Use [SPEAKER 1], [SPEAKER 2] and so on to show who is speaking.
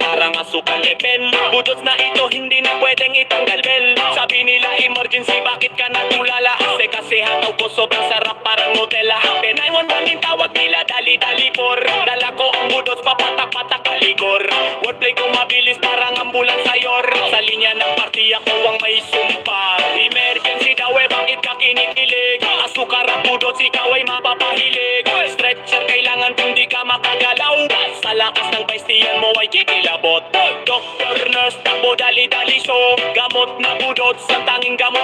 [SPEAKER 1] parang asukal level. Budots na ito hindi na pwedeng itanggal bell. Sabi nila emergency, bakit ka natulala? Kasi hataw ko sobrang sarap parang Nutella. P911 yung tawag nila, dali-dali por. Dala ko ang budots, papatak-patak kaligor. Wordplay ko mabilis parang ambulans sayor. Sa linya ng party ako ang may sumpa. Emergency daw bakit ka kinikilig? Asukar ang budots, ikaw ay mapapahilig. Stretcher kailangan kung di ka makagalaw. Sa lakas ng paistiyan mo ay kikilabot. Doctor, nurse, takbo, dali-dali show. Gamot na budots, ang tanging gamot